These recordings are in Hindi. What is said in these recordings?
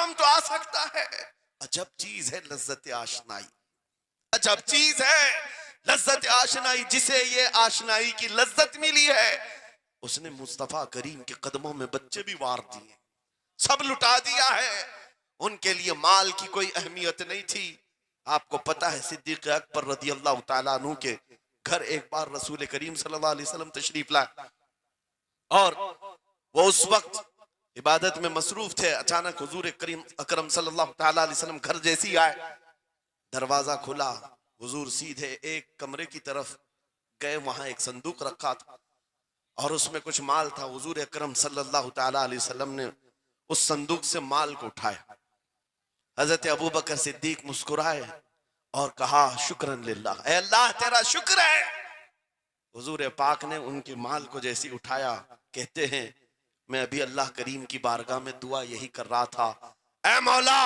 काम तो आ सकता है। अजब चीज है लज्जत आशनाई, अजब चीज है लज्जत आशनाई। जिसे ये आशनाई की लज्जत मिली है उसने मुस्तफा करीम के कदमों में बच्चे भी वार दिए, सब लुटा दिया है। उनके लिए माल की कोई अहमियत नहीं थी। आपको पता है सिद्दीक अकबर रज़ी अल्लाह तआला अन्हु के घर एक बार रसूल करीम सल्लल्लाहु अलैहि वसल्लम तशरीफ लाए और वो उस वक्त इबादत में मसरूफ थे। अचानक हुजूर करीम अकरम सल्लल्लाहु तआला अलैहि वसल्लम घर जैसी आए, दरवाजा खुला, हुजूर सीधे एक कमरे की तरफ गए, वहां एक संदूक रखा था और उसमें कुछ माल था। हुजूर अकरम सल्लल्लाहु तआला अलैहि वसल्लम ने उस संदूक से माल को उठाया। हजरत अबू बकर सिद्दीक मुस्कुराए और कहा शुक्रन लिल्लाह, ऐ अल्लाह तेरा शुक्र है। हुजूर पाक ने उनके माल को जैसी उठाया, कहते हैं मैं अभी अल्लाह करीम की बारगाह में दुआ यही कर रहा था, ऐ मौला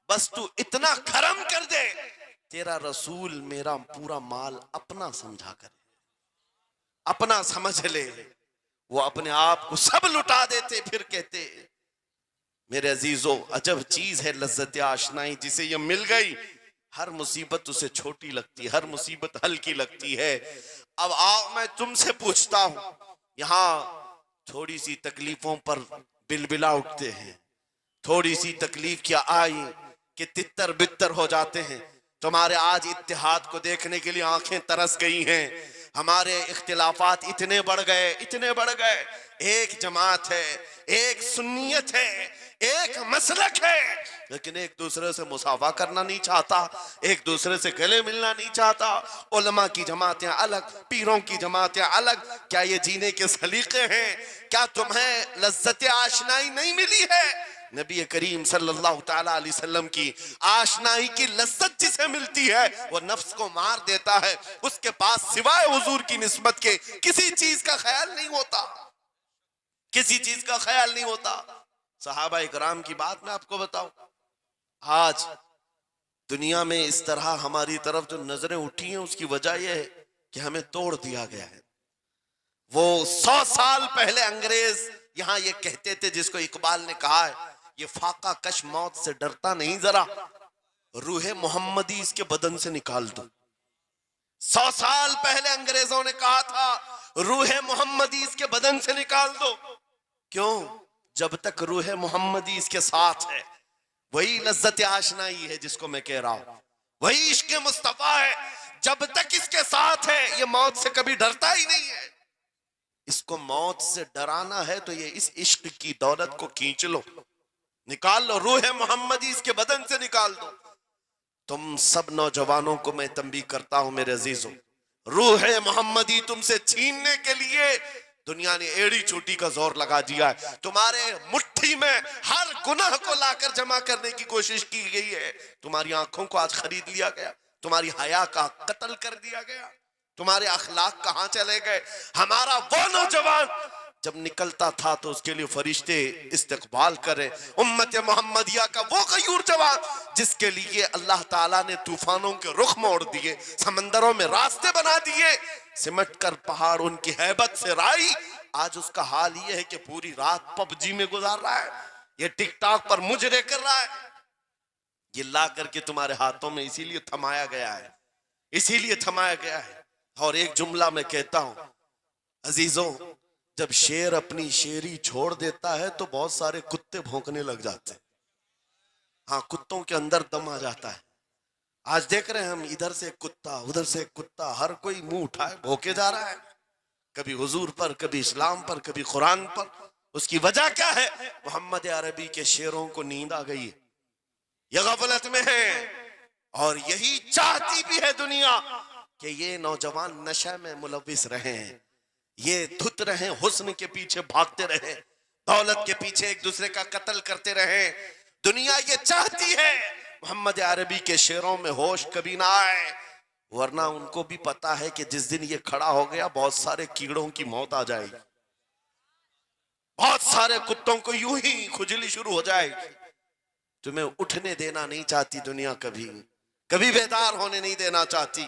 बस तू इतना करम कर दे तेरा रसूल मेरा पूरा माल अपना समझा करे, अपना समझ ले। वो अपने आप को सब लुटा देते, फिर कहते मेरे अजीजों अजब चीज है लज्जत आशनाई, जिसे ये मिल गई हर मुसीबत उसे छोटी लगती है, हर मुसीबत हल्की लगती है। अब आओ मैं तुमसे पूछता हूं, यहाँ थोड़ी सी तकलीफों पर बिलबिला उठते हैं, थोड़ी सी तकलीफ क्या आई कि तितर बितर हो जाते हैं। तुम्हारे आज इत्तेहाद को देखने के लिए आंखें तरस गई हैं। हमारे इख्तिलाफात इतने बढ़ गए, इतने बढ़ गए। एक जमात है, एक सुन्नियत है, एक मसलक है, लेकिन एक दूसरे से मुसाफा करना नहीं चाहता, एक दूसरे से गले मिलना नहीं चाहता। उलमा की जमातें अलग, पीरों की जमातें अलग। क्या ये जीने के सलीके हैं? क्या तुम्हें लज्जत आशनाई नहीं मिली है? नबी करीम सल्लल्लाहु तआला अलैहि वसल्लम की आशनाई की लज्जत जिसे मिलती है वो नफ्स को मार देता है। उसके पास सिवाय हुजूर की निस्बत के किसी चीज का ख्याल नहीं होता, किसी चीज का ख्याल नहीं होता। सहाबा इकराम की बात मैं आपको बताऊं, आज दुनिया में इस तरह हमारी तरफ जो नजरें उठी हैं उसकी वजह यह है कि हमें तोड़ दिया गया है। वो 100 साल पहले अंग्रेज यहां ये कहते थे, जिसको इकबाल ने कहा है ये फाका कश मौत से डरता नहीं, जरा रूहे मोहम्मदी इसके बदन से निकाल दो। 100 साल पहले अंग्रेजों ने कहा था रूहे मोहम्मदी इसके बदन से निकाल दो। क्यों? जब तक रूहे मोहम्मदी इसके साथ है वही लज्जत आशनाई है जिसको मैं कह रहा हूं, वही इश्क मुस्तफा है। जब तक इसके साथ है ये मौत से कभी डरता ही नहीं है। इसको मौत से डराना है तो ये इस इश्क की दौलत को खींच लो, निकाल लो, रूह मोहम्मदी इसके बदन से निकाल दो। तुम सब नौजवानों को मैं तंबीह करता हूं मेरे अजीजों, रूह मोहम्मदी तुमसे छीनने के लिए दुनिया ने एड़ी चोटी का जोर लगा दिया है। तुम्हारे मुट्ठी में हर गुनाह को लाकर जमा करने की कोशिश की गई है। तुम्हारी आंखों को आज खरीद लिया गया, तुम्हारी हया का कत्ल कर दिया गया, तुम्हारे अखलाक कहां चले गए। हमारा वो नौजवान जब निकलता था तो उसके लिए फरिश्ते इस्तकबाल करे। उम्मत मोहम्मदिया का वो गयूर जवान जिसके लिए अल्लाह ताला ने तूफानों के रुख मोड़ दिए, समंदरों में रास्ते बना दिए, सिमट कर पहाड़ उनकी हैबत से राई। आज उसका हाल ये है कि पूरी रात पबजी में गुजार रहा है, ये टिकटॉक पर मुजरे कर रहा है। ये ला करके तुम्हारे हाथों में इसीलिए थमाया गया है, इसीलिए थमाया गया है। और एक जुमला मैं कहता हूं अजीजों, जब शेर अपनी शेरी छोड़ देता है तो बहुत सारे कुत्ते भौंकने लग जाते हैं। हाँ, कुत्तों के अंदर दम आ जाता है। आज देख रहे हैं हम, इधर से कुत्ता उधर से कुत्ता, हर कोई मुंह उठाए भौंके जा रहा है, कभी हुजूर पर, कभी इस्लाम पर, कभी कुरान पर। उसकी वजह क्या है? मोहम्मद अरबी के शेरों को नींद आ गई है, ये गफलत में है। और यही चाहती भी है दुनिया कि ये नौजवान नशे में मुलविस रहे हैं, ये धुत रहे, हुस्न के पीछे भागते रहे, दौलत के पीछे एक दूसरे का कत्ल करते रहे। दुनिया ये चाहती है मोहम्मद अरबी के शेरों में होश कभी ना आए, वरना उनको भी पता है कि जिस दिन ये खड़ा हो गया बहुत सारे कीड़ों की मौत आ जाएगी, बहुत सारे कुत्तों को यूं ही खुजली शुरू हो जाएगी। तुम्हें उठने देना नहीं चाहती दुनिया, कभी कभी बेदार होने नहीं देना चाहती,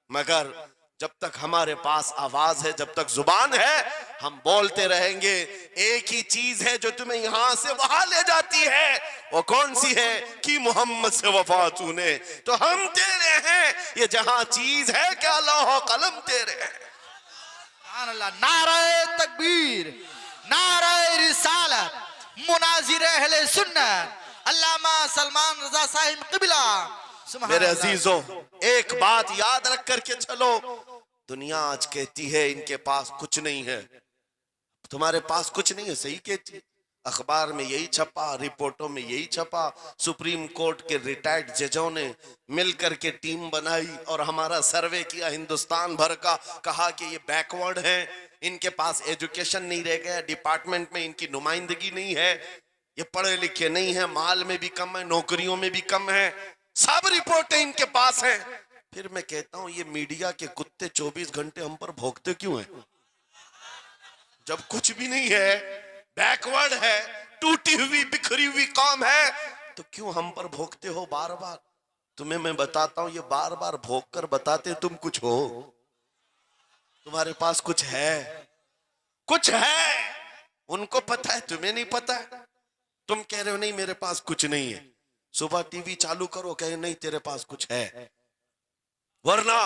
मगर जब तक हमारे पास आवाज है, जब तक जुबान है, हम बोलते रहेंगे। एक ही चीज है जो तुम्हें यहां से वहां ले जाती है, वो कौन सी है? कि मोहम्मद से वफा तूने, तो हम तेरे हैं। ये जहां चीज है क्या लौह कलम तेरे हैं। नारे तकबीर, नारे रिसालत, मुनाजिर अहले सुन्नत अल्लामा सलमान रजा साहिब क़िबला। मेरे अजीजों, एक बात याद रख करके चलो, दुनिया आज कहती है इनके पास कुछ नहीं है। तुम्हारे पास कुछ नहीं है, सही कहती। अखबार में यही छपा, रिपोर्टों में यही छपा। सुप्रीम कोर्ट के रिटायर्ड जजों ने मिलकर के टीम बनाई और हमारा सर्वे किया हिंदुस्तान भर का, कहा कि ये बैकवर्ड है, इनके पास एजुकेशन नहीं रह गया, डिपार्टमेंट में इनकी नुमाइंदगी नहीं है, ये पढ़े लिखे नहीं है, माल में भी कम है, नौकरियों में भी कम है, सब रिपोर्टें इनके पास हैं। फिर मैं कहता हूं ये मीडिया के कुत्ते 24 घंटे हम पर भौंकते क्यों हैं? जब कुछ भी नहीं है, बैकवर्ड है, टूटी हुई बिखरी हुई कौम है, तो क्यों हम पर भौंकते हो बार बार? तुम्हें मैं बताता हूं, ये बार बार भौंक कर बताते तुम कुछ हो, तुम्हारे पास कुछ है, कुछ है। उनको पता है, तुम्हें नहीं पता है। तुम कह रहे हो नहीं मेरे पास कुछ नहीं है, सुबह टीवी चालू करो, कहे नहीं तेरे पास कुछ है। वरना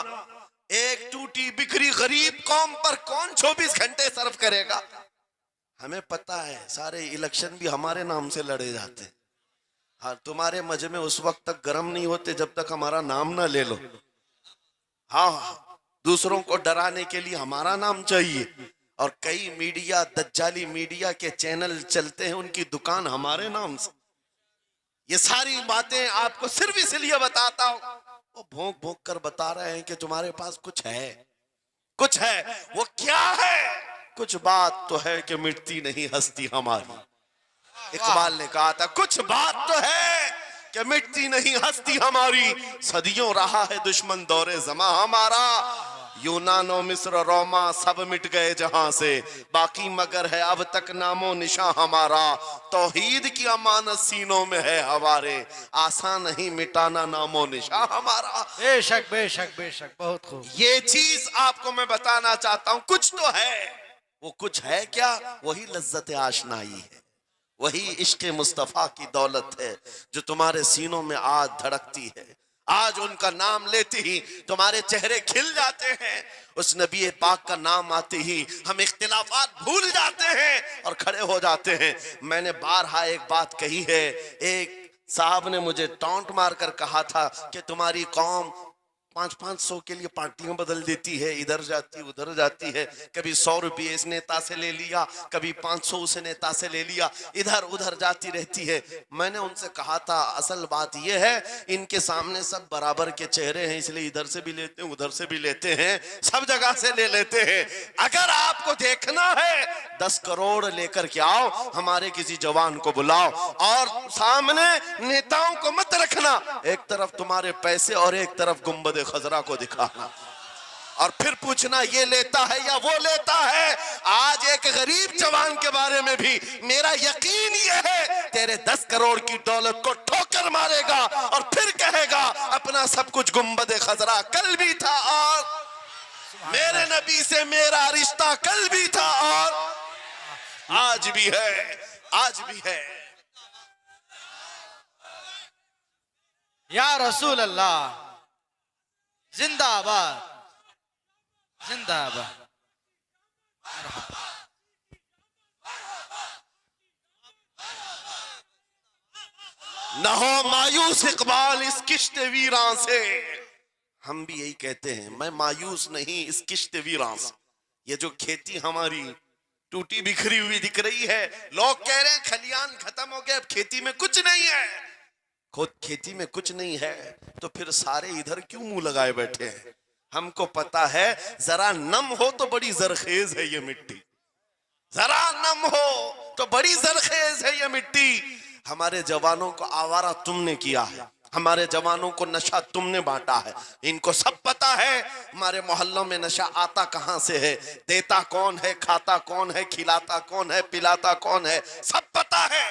एक टूटी बिखरी गरीब कौम पर कौन 24 घंटे सर्व करेगा? हमें पता है, सारे इलेक्शन भी हमारे नाम से लड़े जाते। हाँ, तुम्हारे मजमे उस वक्त तक गर्म नहीं होते जब तक हमारा नाम ना ले लो। हाँ, दूसरों को डराने के लिए हमारा नाम चाहिए। और कई मीडिया, दज्जाली मीडिया के चैनल चलते हैं, उनकी दुकान हमारे नाम से। ये सारी बातें आपको सिर्फ इसलिए बताता हूं, वो भोंक भोंक कर बता रहे हैं कि तुम्हारे पास कुछ है, कुछ है। वो क्या है? कुछ बात तो है कि मिटती नहीं हस्ती हमारी। इकबाल ने कहा था, कुछ बात तो है कि मिटती नहीं हस्ती हमारी। सदियों रहा है दुश्मन दौरे जमा हमारा, यूनानो मिस्र रोमा सब मिट गए जहां से, बाकी मगर है अब तक नामो निशा हमारा। तौहीद की अमानत सीनों में है हमारे, आसान नहीं मिटाना नामो निशा हमारा। बेशक बेशक बेशक, बहुत खूब। ये चीज आपको मैं बताना चाहता हूं, कुछ तो है। वो कुछ है क्या? वही लज्जत आशनाई है, वही इश्क मुस्तफा की दौलत है जो तुम्हारे सीनों में आज धड़कती है। आज उनका नाम लेते ही तुम्हारे चेहरे खिल जाते हैं। उस नबी पाक का नाम आते ही हम इख्तिलाफात भूल जाते हैं और खड़े हो जाते हैं। मैंने बारहा एक बात कही है, एक साहब ने मुझे टॉन्ट मारकर कहा था कि तुम्हारी कौम 500-500 के लिए पार्टियां बदल देती है, इधर जाती उधर जाती है, कभी 100 रुपये इस नेता से ले लिया, कभी 500 उस नेता से ले लिया, इधर उधर जाती रहती है। मैंने उनसे कहा था असल बात यह है, इनके सामने सब बराबर के चेहरे हैं, इसलिए इधर से भी लेते हैं उधर से भी लेते हैं, सब जगह से ले लेते हैं। अगर आपको देखना है 10 करोड़ लेकर के आओ, हमारे किसी जवान को बुलाओ और सामने नेताओं को मत रखना, एक तरफ तुम्हारे पैसे और एक तरफ गुंबद खजरा को दिखाना, और फिर पूछना ये लेता है या वो लेता है। आज एक गरीब जवान के बारे में भी मेरा यकीन ये है, तेरे 10 करोड़ की दौलत को ठोकर मारेगा और फिर कहेगा अपना सब कुछ गुंबद खजरा कल भी था और मेरे नबी से मेरा रिश्ता कल भी था और आज भी है, आज भी है। या रसूल अल्लाह, जिंदाबाद जिंदाबाद। न हो मायूस इकबाल इस किश्त वीरां से। हम भी यही कहते हैं, मैं मायूस नहीं इस किश्त वीरां से। ये जो खेती हमारी टूटी बिखरी हुई दिख रही है, लोग कह रहे हैं खलियान खत्म हो गए, अब खेती में कुछ नहीं है। खुद खेती में कुछ नहीं है तो फिर सारे इधर क्यों मुंह लगाए बैठे हैं? हमको पता है, जरा नम हो तो बड़ी जरखेज है ये मिट्टी, जरा नम हो तो बड़ी जरखेज है ये मिट्टी। हमारे जवानों को आवारा तुमने किया है, हमारे जवानों को नशा तुमने बांटा है। इनको सब पता है हमारे मोहल्लों में नशा आता कहां से है, देता कौन है, खाता कौन है, खिलाता कौन है, पिलाता कौन है, सब पता है।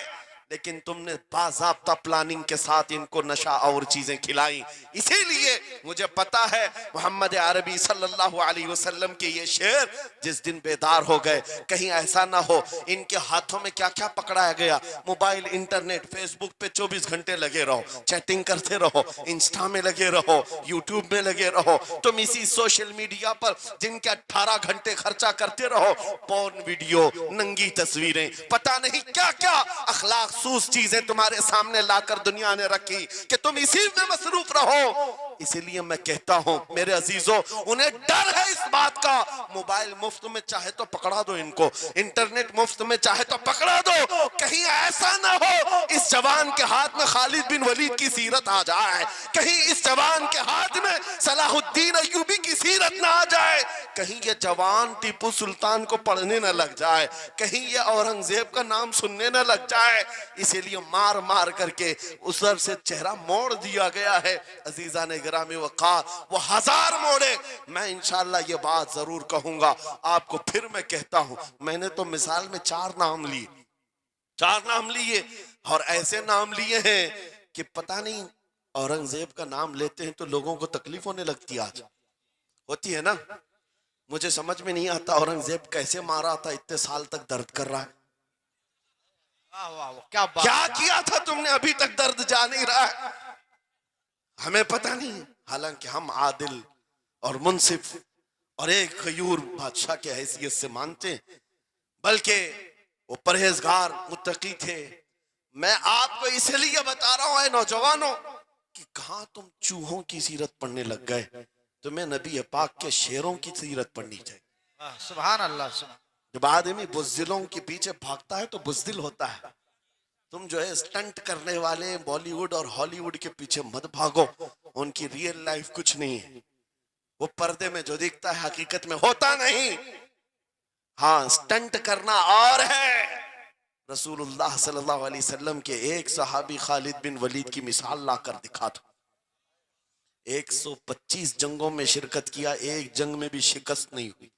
लेकिन तुमने बाज़ाब्ता प्लानिंग के साथ इनको नशा और चीजें खिलाई। इसीलिए मुझे पता है मोहम्मद अरबी सल्लल्लाहु अलैहि वसल्लम के ये शेर जिस दिन बेदार हो गए, कहीं ऐसा ना हो इनके हाथों में क्या क्या पकड़ाया गया। मोबाइल, इंटरनेट, फेसबुक पे 24 घंटे लगे रहो, चैटिंग करते रहो, इंस्टा में लगे रहो, यूट्यूब में लगे रहो, तुम इसी सोशल मीडिया पर जिनके 18 घंटे खर्चा करते रहो, पोर्न वीडियो, नंगी तस्वीरें, पता नहीं क्या क्या अखलाक सूस चीजें तुम्हारे सामने लाकर दुनिया ने रखी कि तुम इसी में मसरूफ रहो। इसीलिए मैं कहता हूं मेरे अजीजों, उन्हें डर है इस बात का। मोबाइल मुफ्त में चाहे तो पकड़ा दो इनको, इंटरनेट मुफ्त में चाहे तो पकड़ा दो, कहीं ऐसा ना हो इस जवान के हाथ में खालिद बिन वलीद की सीरत आ जाए, कहीं इस जवान के हाथ में सलाहुद्दीन अय्यूबी की सीरत ना आ जाए, कहीं ये जवान टीपू सुल्तान को पढ़ने न लग जाए, कहीं ये औरंगजेब का नाम सुनने न लग जाए। इसीलिए मार मार करके उधर से चेहरा मोड़ दिया गया है। अजीजा ने गिरामी वक़ार, वो 1000 मोड़े, मैं इंशाअल्लाह ये बात जरूर कहूंगा आपको। फिर मैं कहता हूं, मैंने तो मिसाल में 4 नाम लिए, 4 नाम लिए, और ऐसे नाम लिए हैं कि पता नहीं औरंगजेब का नाम लेते हैं तो लोगों को तकलीफ होने लगती है। आज होती है ना, मुझे समझ में नहीं आता औरंगजेब कैसे मारा था, इतने साल तक दर्द कर रहा है। वाह वाह वाह, क्या बात, क्या किया था तुमने, अभी तक दर्द जा नहीं रहा है, हमें पता नहीं। हालांकि हम आदिल और मुंसिफ और एक गयूर बादशाह के हैसियत से मानते हैं, बल्कि वो परहेजगार मुत्तकी थे। मैं आपको इसलिए बता रहा हूं नौजवानों कि कहां तुम चूहों की सीरत पढ़ने लग गए, तुम्हें नबी पाक के शेरों की सीरत पढ़नी चाहिए। सुभान अल्लाह, सुभान। जब आदमी बुज़दिलों के पीछे भागता है तो बुज़दिल होता है। तुम जो है स्टंट करने वाले बॉलीवुड और हॉलीवुड के पीछे मत भागो, उनकी रियल लाइफ कुछ नहीं है, वो पर्दे में जो दिखता है हकीकत में होता नहीं। हाँ, स्टंट करना और है। रसूलुल्लाह सल्लल्लाहु अलैहि वसल्लम के एक सहाबी खालिद बिन वलीद की मिसाल लाकर दिखा था। 125 जंगों में शिरकत किया, एक जंग में भी शिकस्त नहीं हुई।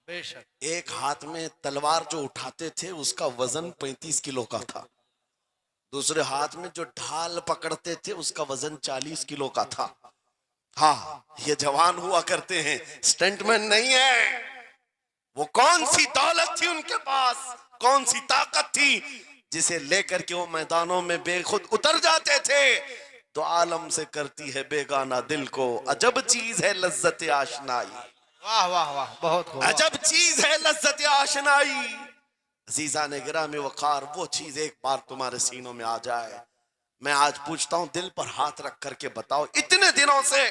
बेशक। एक हाथ में तलवार जो उठाते थे उसका वजन 35 किलो का था, दूसरे हाथ में जो ढाल पकड़ते थे उसका वजन 40 किलो का था। हाँ, ये जवान हुआ करते हैं, स्टंटमैन नहीं है। वो कौन सी दौलत थी उनके पास, कौन सी ताकत थी जिसे लेकर के वो मैदानों में बेखुद उतर जाते थे। तो आलम से करती है बेगाना दिल को, अजब चीज है लज्जत आशनाई। वाह वाह वाह, बहुत खूब। अजब चीज है लज्जत आशनाई। अजीजा ने गिरामी वक़ार, वो चीज एक बार तुम्हारे सीनों में आ जाए, मैं आज पूछता हूं दिल पर हाथ रख करके बताओ, इतने दिनों से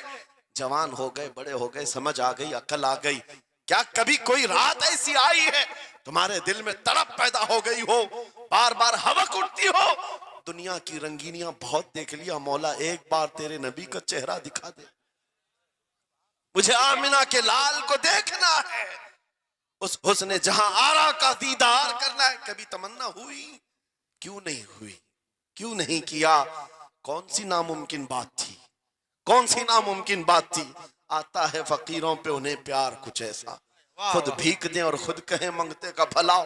जवान हो गए, बड़े हो गए, समझ आ गई, अकल आ गई, क्या कभी कोई रात ऐसी आई है तुम्हारे दिल में तड़प पैदा हो गई हो, बार बार हवक उठती हो? दुनिया की रंगीनियां बहुत देख लिया मौला, एक बार तेरे नबी का चेहरा दिखा दे, मुझे आमिना के लाल को देखना है, उस हुस्न जहां आरा का दीदार करना है। कभी तमन्ना हुई? क्यों नहीं हुई, क्यों नहीं किया? कौन सी नामुमकिन बात थी, कौन सी नामुमकिन बात थी? आता है फकीरों पे उन्हें प्यार कुछ ऐसा, खुद भीख दें और खुद कहें मंगते का भला,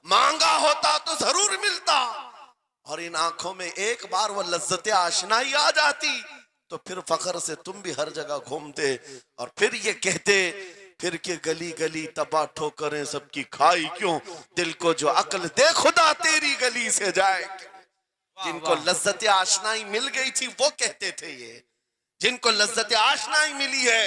मांगा होता तो जरूर मिलता, और इन आंखों में एक बार वो लज्जत आशनाई आ जाती तो फिर फख्र से तुम भी हर जगह घूमते और फिर ये कहते फिर के गली गली तबाह ठोकरें सबकी खाई क्यों, दिल को जो अक्ल दे खुदा तेरी गली से जाए क्यों। जिनको लज्जत आशनाई मिल गई थी वो कहते थे, ये जिनको लज्जत आशनाई मिली है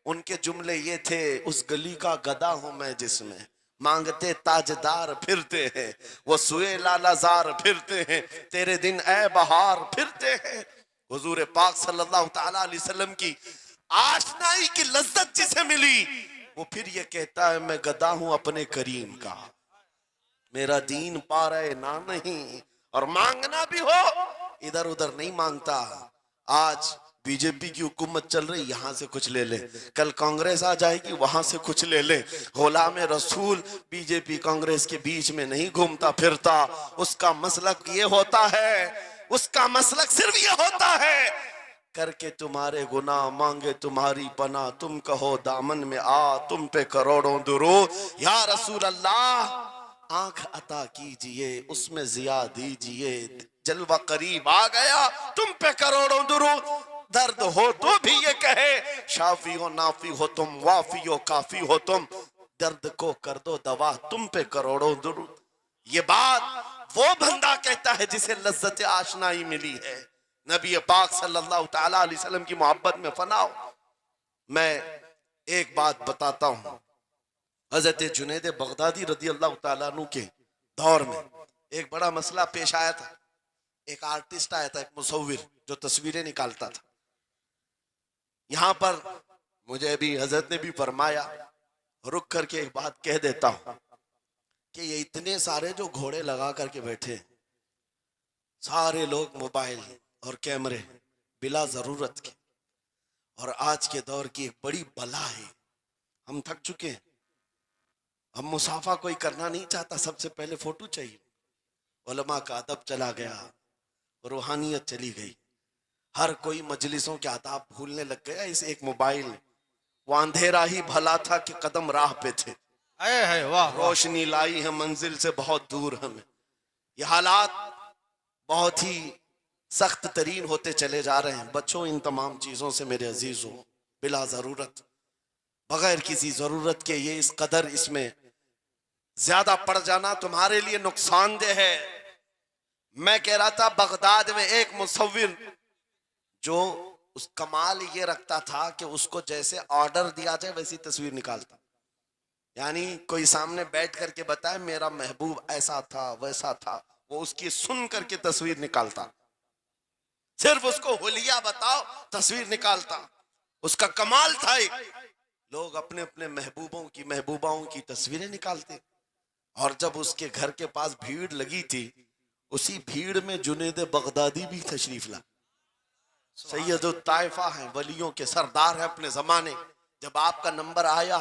उनके जुमले ये थे, उस गली का गदा हूं मैं जिसमें मांगते ताजदार फिरते हैं, वो सुए लालाजार फिरते हैं, तेरे दिन ए बहार फिरते हैं। हुजूर पाक सल्लल्लाहु ताला अलैहि वसल्लम की आशनाई की लज्जत जिसे मिली वो फिर ये कहता है मैं गदा हूं अपने करीम का, मेरा दीन पा रहे ना नहीं, और मांगना भी हो इधर उधर नहीं मांगता। आज बीजेपी की हुकूमत चल रही, यहाँ से कुछ ले ले, कल कांग्रेस आ जाएगी वहां से कुछ ले ले, गुलाम रसूल बीजेपी कांग्रेस के बीच में नहीं घूमता फिरता, उसका मसलक ये होता है, उसका मसलक सिर्फ ये होता है, करके तुम्हारे गुनाह मांगे तुम्हारी पनाह, तुम कहो दामन में आ तुम पे करोड़ों दुरूद, या रसूल अल्लाह आंख अता कीजिए, उसमें जिया दीजिए, जलवा करीब आ गया, तुम पे करोड़ों दुरूद। दर्द हो तो भी ये कहे, शाफी हो नाफी हो तुम, वाफी हो काफी हो तुम, दर्द को कर दो दवा, तुम पे करोड़ों दुरूद। ये बात वो बंदा कहता है जिसे लज्जत आशनाई मिली है, नबी पाक सल्लल्लाहु ताला अलैहि वसल्लम की मोहब्बत में फना हो। मैं एक बात बताता हूं, हजरत जुनैद बगदादी रदी अल्लाह ताला अन्हु के दौर में एक बड़ा मसला पेश आया था। एक आर्टिस्ट आया था, एक मुसव्विर जो तस्वीरें निकालता था। यहां पर मुझे भी हजरत ने भी फरमाया, रुक करके एक बात कह देता हूं कि ये इतने सारे जो घोड़े लगा करके बैठे, सारे लोग मोबाइल और कैमरे बिला जरूरत के, और आज के दौर की एक बड़ी बला है। हम थक चुके हैं, हम मुसाफा कोई करना नहीं चाहता, सबसे पहले फोटो चाहिए। उलमा का अदब चला गया, रूहानियत चली गई, हर कोई मजलिसों के आदाब भूलने लग गया। इस एक मोबाइल, वो अंधेरा ही भला था कि कदम राह पे थे, वाह रोशनी लाई है मंजिल से बहुत दूर हमें। ये हालात बहुत ही सख्त तरीन होते चले जा रहे हैं। बच्चों, इन तमाम चीजों से मेरे अजीजों, बिला जरूरत, बगैर किसी जरूरत के ये इस कदर इसमें ज्यादा पड़ जाना तुम्हारे लिए नुकसानदेह है। मैं कह रहा था, बगदाद में एक मुसव्विर जो उस कमाल ये रखता था कि उसको जैसे ऑर्डर दिया जाए वैसी तस्वीर निकालता। यानी कोई सामने बैठ करके बताए मेरा महबूब ऐसा था वैसा था, वो उसकी सुन करके तस्वीर निकालता। सिर्फ उसको हुलिया बताओ, तस्वीर निकालता। उसका कमाल था। लोग अपने अपने महबूबों की महबूबाओं की तस्वीरें निकालते, और जब उसके घर के पास भीड़ लगी थी, उसी भीड़ में जुनैद बगदादी भी तशरीफ ला। सैयदुल ताइफा हैं, वलियों के सरदार हैं अपने जमाने। जब आपका नंबर आया,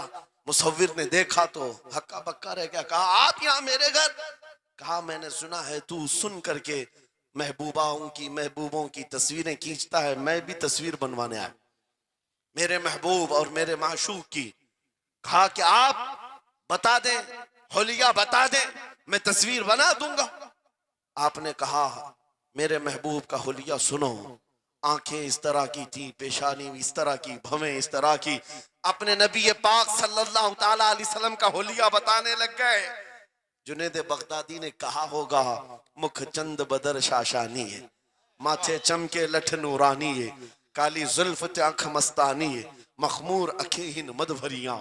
मुसव्विर ने देखा तो हक्का बक्का रह गया। कहा, आप यहाँ मेरे घर? कहा, मैंने सुना है तू सुन करके महबूबाओं की महबूबों की तस्वीरें खींचता है, मैं भी तस्वीर बनवाने आया मेरे महबूब और मेरे माशूक की। कहा कि आप बता दें, हुलिया बता दें, मैं तस्वीर बना दूंगा। आपने कहा, मेरे महबूब का हुलिया सुनो। आंखें इस तरह की थी, पेशानी इस तरह की, भवें इस तरह की। अपने नबी पाक सल्लल्लाहु ताला अलैहि वसल्लम का हुलिया बताने लग गए। जुनैद बगदादी ने कहा होगा, मुख चंद बदर शाशानी है, माथे चमके लठ नूरानी है, काली जुल्फ आंख मस्तानी है, मखमूर अखेहिन मद भरियां।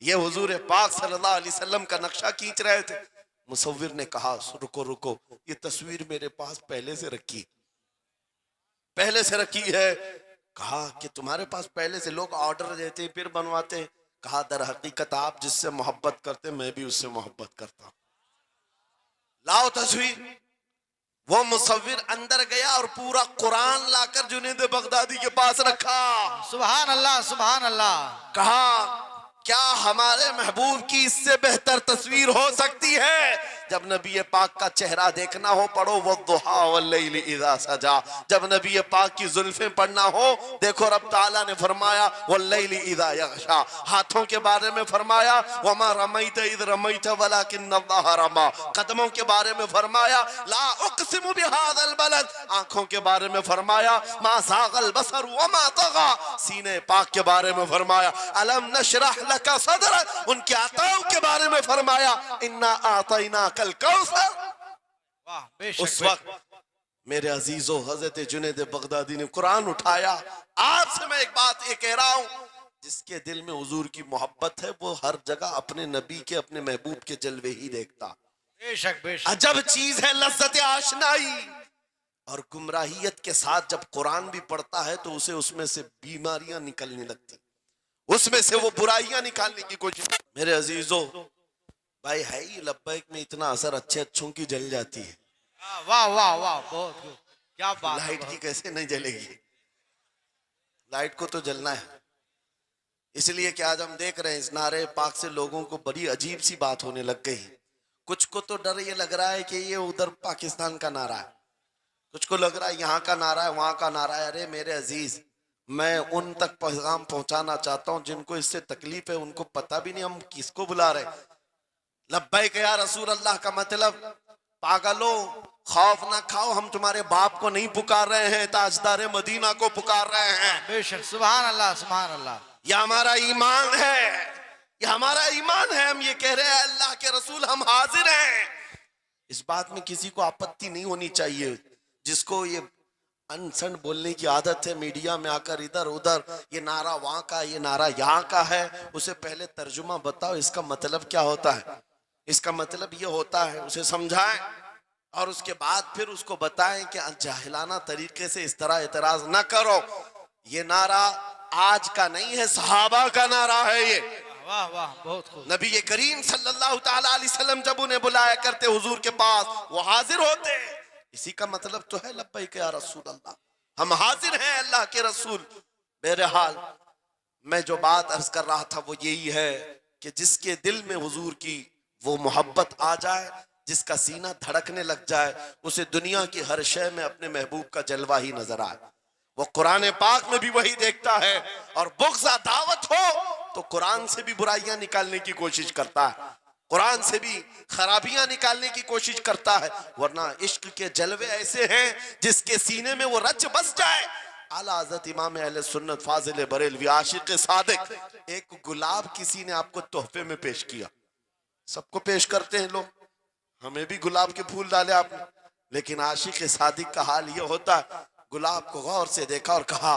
ये हुजूर पाक सल्लल्लाहु अलैहि वसल्लम का नक्शा खींच रहे थे। मुसव्विर ने कहा, रुको रुको, ये तस्वीर मेरे पास पहले से रखी है। कहा कि तुम्हारे पास पहले से, लोग ऑर्डर देते फिर बनवाते। कहा, दर हकीकत आप जिससे मोहब्बत करते, मैं भी उससे मोहब्बत करता। लाओ तस्वीर। वो मुसव्विर अंदर गया और पूरा कुरान लाकर जुनैद बगदादी के पास रखा। सुभान अल्लाह, सुभान अल्लाह। कहा, क्या हमारे महबूब की इससे बेहतर तस्वीर हो सकती है? जब नबी पाक का चेहरा देखना हो, पढ़ो वद्दुहा वल्लैलि इज़ा सजा। जब नबी पाक की जुल्फें पढ़ना हो, देखो रब ताला ने फरमाया वल्लैलि इज़ा यग़शा। हाथों के बारे में फरमाया वमा रमैत इज़ रमैत वलाकिन्नल्लाह रमा। कदमों के बारे में फरमाया ला उक़सिमु बिहाज़ल बलद। आंखों के बारे में फरमाया मा ज़ाग़ल बसर वमा तग़ा। सीने पाक के बारे में फरमाया अलम नशरह लका सदरक। उनके अताओं के बारे में फरमाया इन्ना आतैना कल कौसर। उस वक्त मेरे अजीजों, हजरत जुनैद बगदादी ने कुरान उठाया। आपसे मैं एक बात ये कह रहा हूं, जिसके दिल में हुजूर की मोहब्बत है, वो हर जगह अपने नबी के, अपने महबूब के जलवे ही देखता। बेशक बेशक। अजब चीज है लज्जत आशनाई। और गुमराहियत के साथ जब कुरान भी पढ़ता है तो उसे उसमें से बीमारियां निकलने लगती, उसमें से वो बुराइयां निकालने की कोशिश। मेरे अजीजों, भाई है ही लब्बैक में इतना असर अच्छे अच्छों की जल जाती है। वाह वाह वाह, बहुत क्या बात। लाइट की कैसे नहीं जलेगी? लाइट को तो जलना है। इसलिए कि आज हम देख रहे हैं इस नारे पाक से लोगों को बड़ी अजीब सी बात होने लग गई। कुछ को तो डर ये लग रहा है कि ये उधर पाकिस्तान का नारा है, कुछ को लग रहा है यहाँ का नारा है, वहां का नारा है। अरे मेरे अजीज, मैं उन तक पैगाम पहुंचाना चाहता हूं जिनको इससे तकलीफ है, उनको पता भी नहीं हम किसको बुला रहे। लब्बैक या रसूल अल्लाह का मतलब, पागलो खौफ ना खाओ, हम तुम्हारे बाप को नहीं पुकार रहे हैं, ताजदार मदीना को पुकार रहे हैं। बेशक, सुभान अल्लाह, सुभान अल्लाह। यह हमारा ईमान है, यह हमारा ईमान है। हम ये कह रहे हैं अल्लाह के रसूल हम हाजिर हैं। इस बात में किसी को आपत्ति नहीं होनी चाहिए। जिसको ये अनसन बोलने की आदत है, मीडिया में आकर इधर उधर ये नारा वहां का, ये नारा यहाँ का है, उसे पहले तर्जुमा बताओ इसका मतलब क्या होता है। इसका मतलब ये होता है, उसे समझाएं और उसके बाद फिर उसको बताएं कि जाहिलाना तरीके से इस तरह एतराज ना करो। ये नारा आज का नहीं है, सहाबा का नारा है ये। वाह वाह, बहुत खूब। नबी करीम सल्लल्लाहु ताला अलैहि वसल्लम जब उन्हें बुलाया करते हुजूर के पास, वो हाजिर होते। इसी का मतलब तो है लब्बैक या रसूल अल्लाह, हम हाजिर हैं अल्लाह के रसूल। बहरहाल मैं जो बात अर्ज कर रहा था वो यही है कि जिसके दिल में हुजूर की वो मोहब्बत आ जाए, जिसका सीना धड़कने लग जाए, उसे दुनिया की हर शय में अपने महबूब का जलवा ही नजर आए। वो कुरान पाक में भी वही देखता है, और बुग़्ज़ दावत हो तो कुरान से भी बुराइयां निकालने की कोशिश करता है, कुरान से भी खराबियां निकालने की कोशिश करता है। वरना इश्क के जलवे ऐसे हैं जिसके सीने में वो रच बस जाए। आला हज़रत इमाम अहले सुन्नत फाजिल बरेलवी आशिक सादिक, एक गुलाब किसी ने आपको तोहफे में पेश किया, सबको पेश करते हैं लोग, हमें भी गुलाब के फूल डाले आपने, लेकिन आशिक सादिक का हाल ये होता है, गुलाब को गौर से देखा और कहा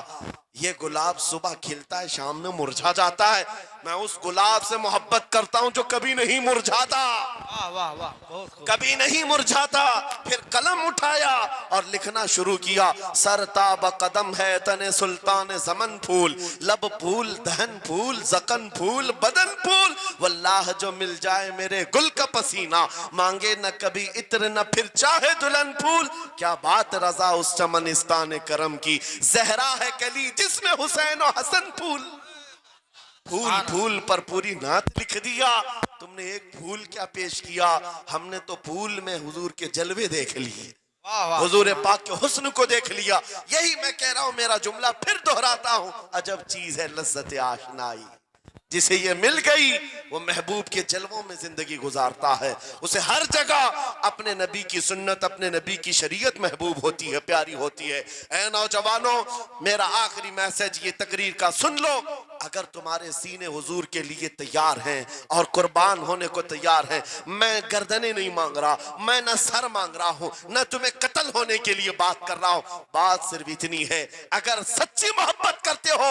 ये गुलाब सुबह खिलता है, शाम में मुरझा जाता है। मैं उस गुलाब से मोहब्बत करता हूं जो कभी नहीं मुरझाता, वाह वाह वाह, बहुत खूब। कभी नहीं मुरझाता। फिर कलम उठाया और लिखना शुरू किया। सरताब कदम है तने सुल्तान जमन फूल, लब फूल दहन फूल जकन फूल बदन फूल, वल्लाह जो मिल जाए मेरे गुल का पसीना, मांगे न कभी इत्र न फिर चाहे दुल्हन फूल। क्या बात रजा उस चमनिस्तान करम की, जहरा है कली जिसमें हुसैन और हसन फूल। फूल फूल पर पूरी नात लिख दिया। तुमने एक फूल क्या पेश किया, हमने तो फूल में हुजूर के जलवे देख लिए, वाह वाह, हुजूर पाक के हुस्न को देख लिया। यही मैं कह रहा हूं, मेरा जुमला फिर दोहराता हूं, अजब चीज है लज्जत आशनाई, जिसे ये मिल गई वो महबूब के जलवों में जिंदगी गुजारता है। उसे हर जगह अपने नबी की सुन्नत, अपने नबी की शरीयत महबूब होती है, प्यारी होती है। ऐ नौजवानों, मेरा आखिरी मैसेज ये तकरीर का सुन लो। अगर तुम्हारे सीने हुजूर के लिए तैयार हैं और कुर्बान होने को तैयार हैं, मैं गर्दनें नहीं मांग रहा, मैं न सर मांग रहा हूं, न तुम्हें कत्ल होने के लिए बात कर रहा हूं। बात सिर्फ इतनी है, अगर सच्ची मोहब्बत करते हो,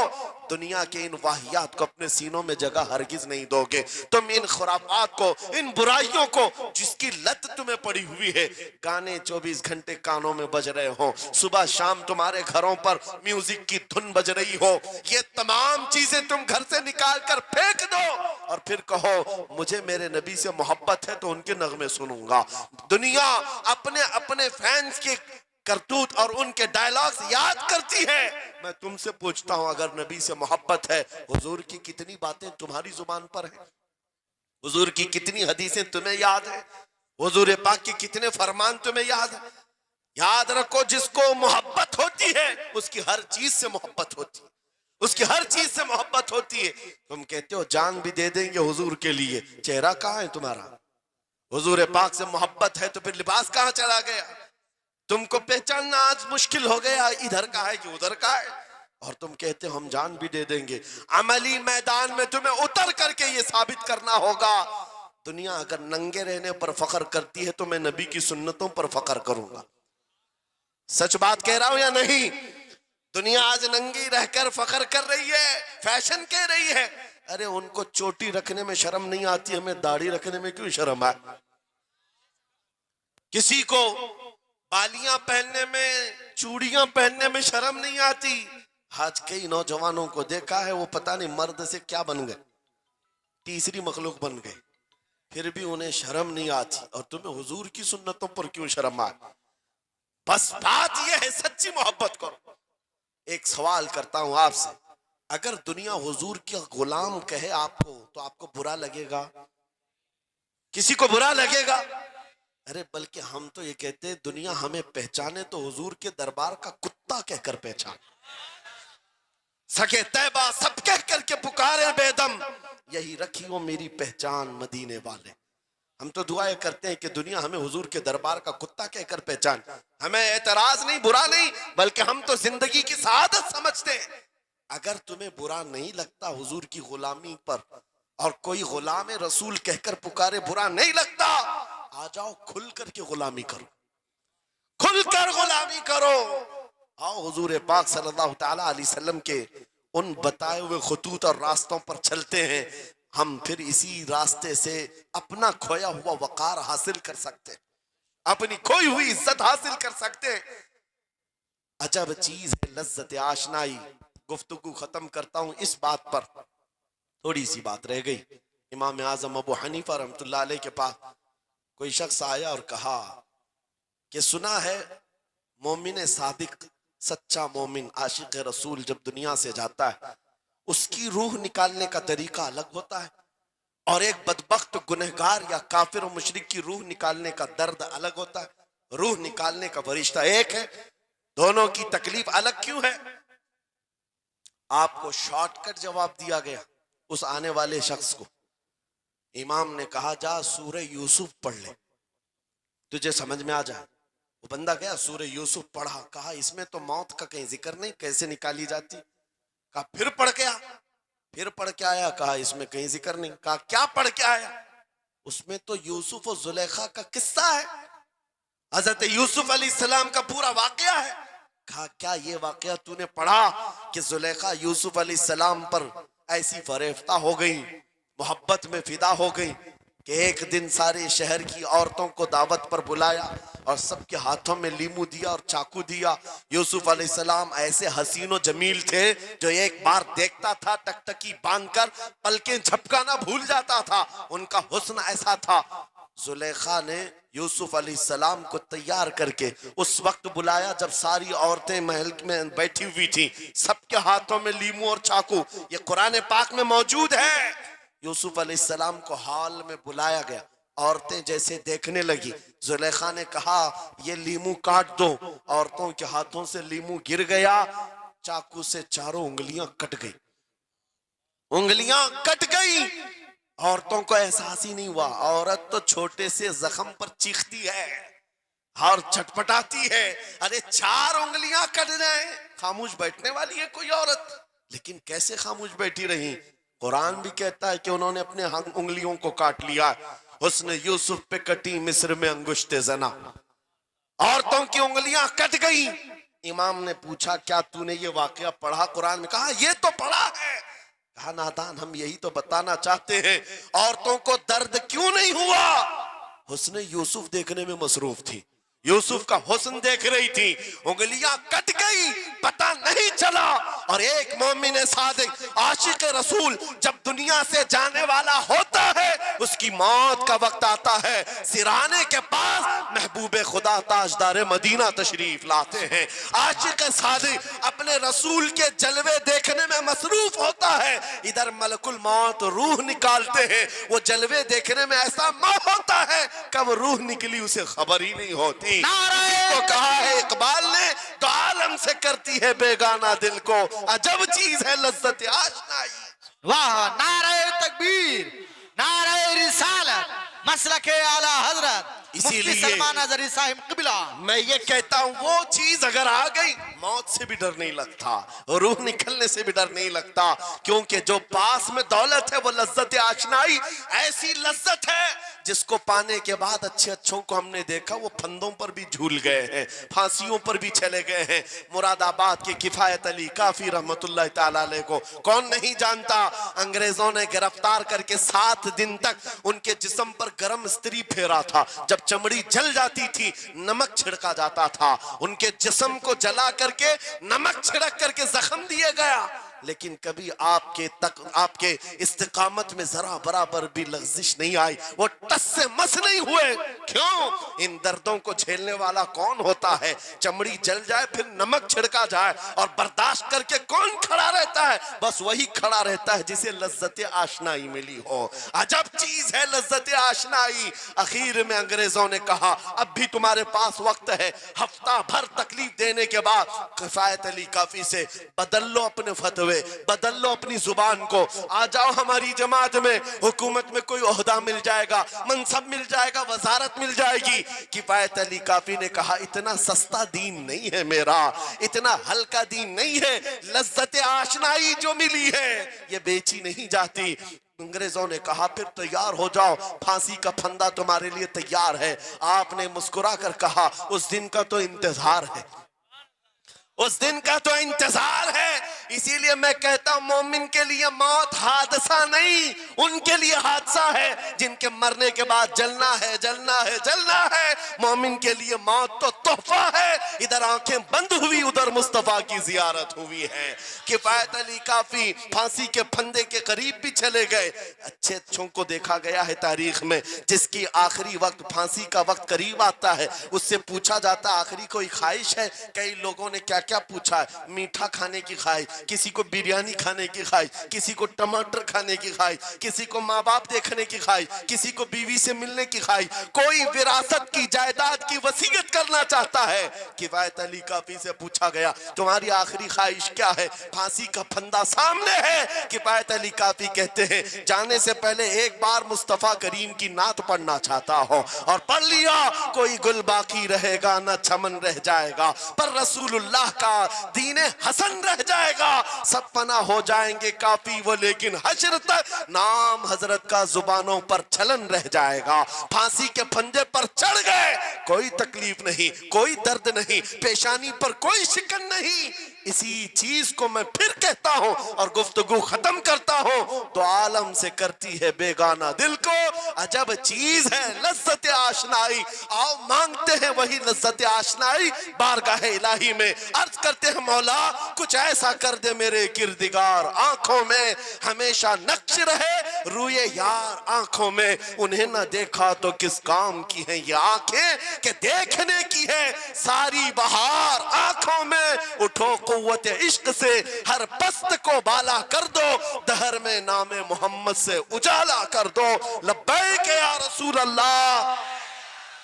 दुनिया के इन वाहियात को अपने सीनों में जगह हरगिज नहीं दोगे। तुम इन खुराफात को, इन बुराइयों को, जिसकी लत तुम्हें पड़ी हुई है, गाने 24 घंटे कानों में बज रहे हो, सुबह शाम तुम्हारे घरों पर म्यूजिक की धुन बज रही हो, ये तमाम चीजें तुम घर से निकाल कर फेंक दो और फिर कहो मुझे मेरे नबी से मोहब्बत है तो उनके नगमे सुनूंगा। दुनिया अपने अपने फैंस के करतूत और उनके डायलॉग्स याद करती है। मैं तुमसे पूछता हूं, अगर नबी से मोहब्बत है, हुजूर की कितनी बातें तुम्हारी जुबान पर है, हुजूर की कितनी हदीसें तुम्हें याद है, हुजूर पाक के कितने फरमान तुम्हें याद है। याद रखो, जिसको मोहब्बत होती है उसकी हर चीज से मोहब्बत होती है, उसकी हर चीज से मोहब्बत होती है। तुम कहते हो जान भी दे देंगे हुजूर के लिए, चेहरा कहाँ है तुम्हारा? हुजूर पाक से मोहब्बत है तो फिर लिबास कहाँ चला गया? तुमको पहचानना आज मुश्किल हो गया, इधर का है कि उधर का है, और तुम कहते हो हम जान भी दे देंगे। अमली मैदान में तुम्हें उतर करके ये साबित करना होगा। दुनिया अगर नंगे रहने पर फख्र करती है तो मैं नबी की सुन्नतों पर फख्र करूंगा। सच बात कह रहा हूं या नहीं? दुनिया आज नंगी रहकर फख्र कर रही है, फैशन कह रही है। अरे उनको चोटी रखने में शर्म नहीं आती, हमें दाढ़ी रखने में क्यों शर्म है? किसी को बालियां पहनने में, चूड़ियां पहनने में शर्म नहीं आती। आज कई नौजवानों को देखा है, वो पता नहीं मर्द से क्या बन गए, तीसरी मखलूक बन गए, फिर भी उन्हें शर्म नहीं आती। और तुम्हें हुजूर की सुन्नतों पर क्यों शर्म आए? बस बात यह है, सच्ची मोहब्बत करो। एक सवाल करता हूं आपसे, अगर दुनिया हुजूर के गुलाम कहे आपको तो आपको बुरा लगेगा? किसी को बुरा लगेगा? अरे बल्कि हम तो ये कहते हैं दुनिया हमें पहचाने तो हुजूर के दरबार का कुत्ता कहकर पहचान, सके तैबा सब कह करके पुकारे बेदम, यही रखियो मेरी पहचान मदीने वाले। हम तो दुआएं करते हैं कि दुनिया हमें हुजूर के दरबार का कुत्ता कहकर पहचान। हमें एतराज नहीं, बुरा नहीं, बल्कि हम तो जिंदगी की सआदत समझते हैं। अगर तुम्हें बुरा नहीं लगता हुजूर की गुलामी पर, और कोई गुलाम रसूल कहकर पुकारे बुरा नहीं लगता, आ जाओ खुल करके गुलामी करो, खुलकर गुलामी करो। आओ हुजूर पाक सल्लल्लाहु ताला अलैहि वसल्लम के उन बताए हुए खुतूत और रास्तों पर चलते हैं। हम फिर इसी रास्ते से अपना खोया हुआ वकार हासिल कर सकते हैं, अपनी खोई हुई इज्जत हासिल कर सकते हैं। अजब चीज है लज्जत आशनाई। गुफ्तगू खत्म करता हूं इस बात पर, थोड़ी सी बात रह गई। इमाम आजम अबू हनीफा रहमतुल्लाह अलैह के पास कोई शख्स आया और कहा कि सुना है मोमिन सादिक, सच्चा मोमिन आशिक रसूल जब दुनिया से जाता है उसकी रूह निकालने का तरीका अलग होता है, और एक बदबख्त गुनहगार या काफिर और मुशरिक की रूह निकालने का दर्द अलग होता है। रूह निकालने का फरिश्ता एक है, दोनों की तकलीफ अलग क्यों है? आपको शॉर्टकट जवाब दिया गया उस आने वाले शख्स को। इमाम ने कहा जा सूरह यूसुफ पढ़ ले, तुझे समझ में आ जाए। वो बंदा गया, सूरह यूसुफ पढ़ा, कहा इसमें तो मौत का कहीं जिक्र नहीं, कैसे निकाली जाती। कहा फिर पढ़ के आ, फिर पढ़ के आया, कहा इसमें कहीं जिक्र नहीं। कहा क्या पढ़ के आया? उसमें तो यूसुफ और जुलेखा का किस्सा है, हजरत यूसुफ अलैहिस्सलाम का पूरा वाकया है। कहा क्या ये वाकया तूने पढ़ा कि जुलेखा यूसुफ अलैहिस्सलाम पर ऐसी फरेफ्ता हो गई, मोहब्बत में फिदा हो गई कि एक दिन सारे शहर की औरतों को दावत पर बुलाया और सबके हाथों में लीमू दिया और चाकू दिया। यूसुफ अलैहिस्सलाम ऐसे हसीनो जमील थे जो एक बार देखता था टकटकी बांधकर पलकें झपकाना भूल जाता था, उनका हुस्न ऐसा था। जुलेखा ने यूसुफ अलैहिस्सलाम को तैयार करके उस वक्त बुलाया जब सारी औरतें महल में बैठी हुई थी, सबके हाथों में लीमू और चाकू, ये कुरान पाक में मौजूद है। यूसुफ अलैहिस्सलाम को हॉल में बुलाया गया, औरतें जैसे देखने लगी, जुलेखा ने कहा ये लीमू काट दो। औरतों के हाथों से लीमू गिर गया, चाकू से चारों उंगलियां कट गई, उंगलियां कट गई। औरतों को एहसास ही नहीं हुआ। औरत तो छोटे से जख्म पर चीखती है और छटपटाती है, अरे 4 उंगलियां कट जाए, खामोश बैठने वाली है कोई औरत? लेकिन कैसे खामोश बैठी रही? कुरान भी कहता है कि उन्होंने अपने उंगलियों को काट लिया। हुस्न यूसुफ पे कटी मिस्र में अंगुश्ते जना, औरतों की उंगलियां कट गई। इमाम ने पूछा क्या तूने ये वाकया पढ़ा कुरान में? कहा ये तो पढ़ा है। कहा नादान, हम यही तो बताना चाहते हैं, औरतों को दर्द क्यों नहीं हुआ? हुस्न यूसुफ देखने में मसरूफ थी, यूसुफ का हुस्न देख रही थी, उंगलियां कट गई, पता नहीं चला। और एक मोमिन सादिक आशिक रसूल जब दुनिया से जाने वाला होता है, उसकी मौत का वक्त आता है, सिराने के पास महबूबे खुदा ताजदार मदीना तशरीफ लाते हैं। आशिक सादिक अपने रसूल के जलवे देखने में मसरूफ होता है, इधर मलकुल मौत रूह निकालते हैं। वो जलवे देखने में ऐसा मौत होता है, कब रूह निकली उसे खबर ही नहीं होती। तो कहा है इकबाल ने, तो आलम से करती है बेगाना दिल को, अजब चीज है लज्जत आशनाई। वाह, नारे तकबीर, नारे रिसालत, मसलके आला हजरत इसीलिए सलमान अजहरी साहिब क़िबला। मैं ये कहता हूँ वो चीज अगर आ गई, मौत से भी डर नहीं लगता, रूह निकलने से भी डर नहीं लगता, क्योंकि जो पास में दौलत है वो लज्जत आशनाई ऐसी लज्जत है जिसको पाने के बाद अच्छे अच्छों को हमने देखा वो फंदों पर भी झूल गए हैं, फांसियों पर भी चले गए हैं। मुरादाबाद के किफायत अली काफी रहमतुल्लाह ताला अलैह को कौन नहीं जानता? अंग्रेजों ने गिरफ्तार करके 7 दिन तक उनके जिस्म पर गर्म इस्त्री फेरा था। जब चमड़ी जल जाती थी नमक छिड़का जाता था, उनके जिस्म को जला करके नमक छिड़क करके जख्म दिए गया, लेकिन कभी आपके इस्तिकामत में जरा बराबर भी लग़्ज़िश नहीं आई, वो टस से मस नहीं हुए। क्यों? इन दर्दों को झेलने वाला कौन होता है? चमड़ी जल जाए फिर नमक छिड़का जाए और बर्दाश्त करके कौन खड़ा रहता है? बस वही खड़ा रहता है जिसे लज्जत आशनाई मिली हो। अजब चीज है लज्जत आशनाई। आखिर में अंग्रेजों ने कहा अब भी तुम्हारे पास वक्त है, हफ्ता भर तकलीफ देने के बाद किफायत अली काफी से बदल लो अपने फतवे, हुए, बदल लो अपनी जुबान को, आ जाओ हमारी जमात में, हुकूमत में कोई ओहदा मिल जाएगा, मनसब मिल जाएगा, वजारत मिल जाएगी। किफायत अली काफी ने कहा इतना सस्ता दीन नहीं है मेरा, इतना हल्का दीन नहीं है, लज्जत आशनाई जो मिली है ये बेची नहीं जाती। अंग्रेजों ने कहा फिर तैयार हो जाओ, फांसी का फंदा तुम्हारे लिए तैयार है। आपने मुस्कुरा कर कहा उस दिन का तो इंतजार है, उस दिन का तो इंतजार है। इसीलिए मैं कहता हूं मोमिन के लिए मौत हादसा नहीं, उनके लिए हादसा है जिनके मरने के बाद जलना है, जलना है, जलना है। मोमिन के लिए मौत तो तोहफा है। इधर आंखें बंद हुई, उधर मुस्तफा की जियारत हुई है। किफायत अली काफी फांसी के फंदे के करीब भी चले गए। अच्छे अच्छों को देखा गया है तारीख में, जिसकी आखिरी वक्त फांसी का वक्त करीब आता है, उससे पूछा जाता आखिरी कोई ख्वाहिश है। कई लोगों ने क्या क्या पूछा है, मीठा खाने की ख्वाहिश, किसी को बिरयानी खाने की ख्वाहिश, किसी को टमाटर खाने की ख्वाहिश, किसी को माँ बाप देखने की ख्वाहिश, किसी को बीवी से मिलने की ख्वाहिश, कोई विरासत की जायदाद की वसीयत करना चाहता है। किफायत अली काफी से पूछा गया तुम्हारी आखिरी ख्वाहिश क्या है? फांसी का फंदा सामने है। किफायत अली काफी कहते हैं जाने से पहले एक बार मुस्तफा करीम की नात पढ़ना चाहता हो, और पढ़ लिया कोई गुल बाकी रहेगा न चमन रह जाएगा, पर रसूलुल्लाह का दीने हसन रह जाएगा। सब फना हो जाएंगे काफी वो, लेकिन हश्र तक नाम हजरत का जुबानों पर चलन रह जाएगा। फांसी के फंदे पर चढ़ गए, कोई तकलीफ नहीं, कोई दर्द नहीं, पेशानी पर कोई शिकन नहीं। इसी चीज को मैं फिर कहता हूं और गुफ्तगू खत्म करता हूं, तो आलम से करती है बेगाना दिल को अजब चीज है लज्जत आशनाई। आओ मांगते हैं वही लज्जत आशनाई बारगाह इलाही में, अर्ज करते हैं मौला कुछ ऐसा कर दे मेरे किरदिगार, आंखों में हमेशा नक्श रहे रूए यार आंखों में। उन्हें न देखा तो किस काम की है ये आंखें कि देखने की है सारी बहार आंखों में। उठो कुव्वत इश्क से हर पस्त को बाला कर दो, दहर में नामे मोहम्मद से उजाला कर दो। लब्बैक या रसूल अल्लाह,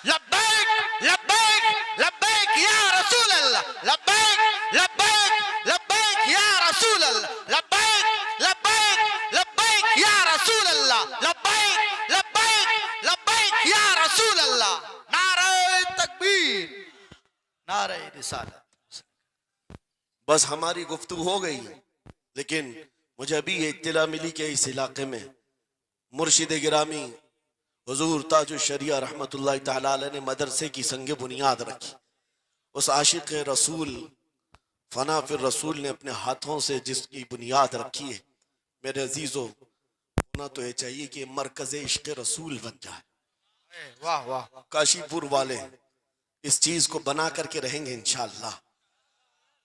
लब्बैक लब्बैक लब्बैक या रसूल अल्लाह, लब्बैक लब्बैक लब्बैक या रसूल अल्लाह, लब्बैक लब्बैक लब्बैक या रसूल अल्लाह, लब्बैक लब्बैक लब्बैक या रसूल अल्लाह। नारे तकबीर, नारे रिसालत। बस हमारी गुफ्तगू हो गई, लेकिन मुझे अभी ये इत्तला मिली कि इस इलाके में मुर्शिद गिरामी हुजूर ताजुश शरिया रहमतुल्लाह तआला अलैह ने मदरसे की संग बुनियाद रखी। उस आशिक रसूल फना फिर रसूल ने अपने हाथों से जिसकी बुनियाद रखी है, मेरे अजीजों होना तो ये चाहिए कि मरकज इश्क रसूल बन जाए। वाह वाह, काशीपुर वाले इस चीज को बना करके रहेंगे इंशाअल्लाह,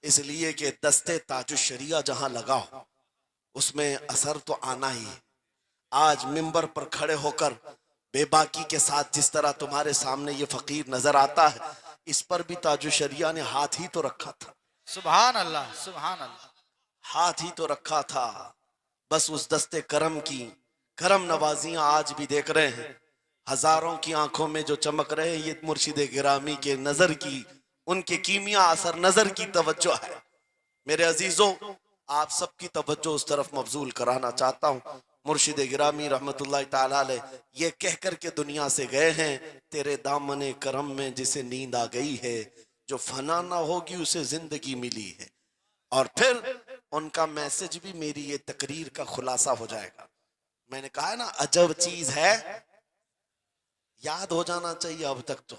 इसलिए कि दस्ते ताजुश शरिया जहां लगा हो उसमें असर तो आना ही है। आज मिंबर पर खड़े होकर बेबाकी के साथ जिस तरह तुम्हारे सामने ये फकीर नजर आता है, इस पर भी ताजुश शरिया ने हाथ ही तो रखा था। सुभान अल्लाह, सुभान अल्लाह, हाथ ही तो रखा था। बस उस दस्ते करम की करम नवाजियां आज भी देख रहे हैं, हजारों की आंखों में जो चमक रहे हैं, ये मुर्शिद गिरामी के नजर की, उनके कीमिया असर नजर की तवज्जो है। मेरे अजीजों आप सबकी तवज्जो उस तरफ मबजूल कराना चाहता हूँ। मुर्शिद गिरामी रहमतुल्लाह ताला अलैह ये कह कर के दुनिया से गए हैं, तेरे दामने करम में जिसे नींद आ गई है, जो फना ना होगी उसे जिंदगी मिली है। और फिर उनका मैसेज भी मेरी ये तकरीर का खुलासा हो जाएगा। मैंने कहा है ना अजब चीज है, याद हो जाना चाहिए। अब तक तो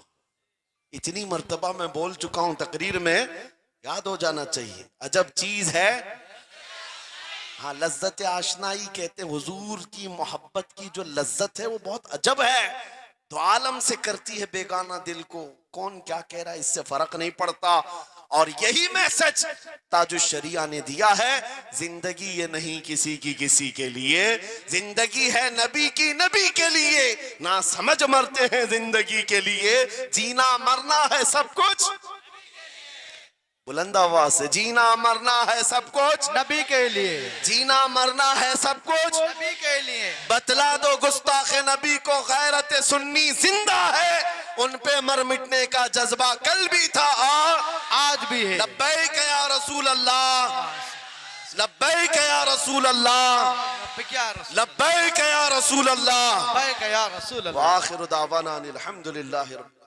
इतनी मर्तबा मैं बोल चुका हूं तकरीर में, याद हो जाना चाहिए। अजब चीज है, हाँ लज्जत आशनाई कहते हैं। हुजूर की मोहब्बत की जो लज्जत है वो बहुत अजब है, तो आलम से करती है बेगाना दिल को। कौन क्या कह रहा है इससे फर्क नहीं पड़ता। और यही मैसेज ताजुश शरिया ने दिया है, जिंदगी ये नहीं किसी की किसी के लिए, जिंदगी है नबी की नबी के लिए। ना समझ मरते हैं जिंदगी के लिए, जीना मरना है सब कुछ। बुलंद आवाज से, जीना मरना है सब कुछ नबी के लिए, जीना मरना है सब कुछ नबी के लिए। बतला दो गुस्ताखे नबी को गैरत सुन्नी जिंदा है, उन पे मर मिटने का जज्बा कल भी था और आज भी है। लब्बैक या रसूल अल्लाह, लब्बैक या रसूल अल्लाह, लब्बैक या रसूल लब्बैक या रसूल अल्लाह, लब्बैक या रसूल अल्लाह। व आखिरु दावाना अनिल हम्दुलिल्लाहि रब्बिल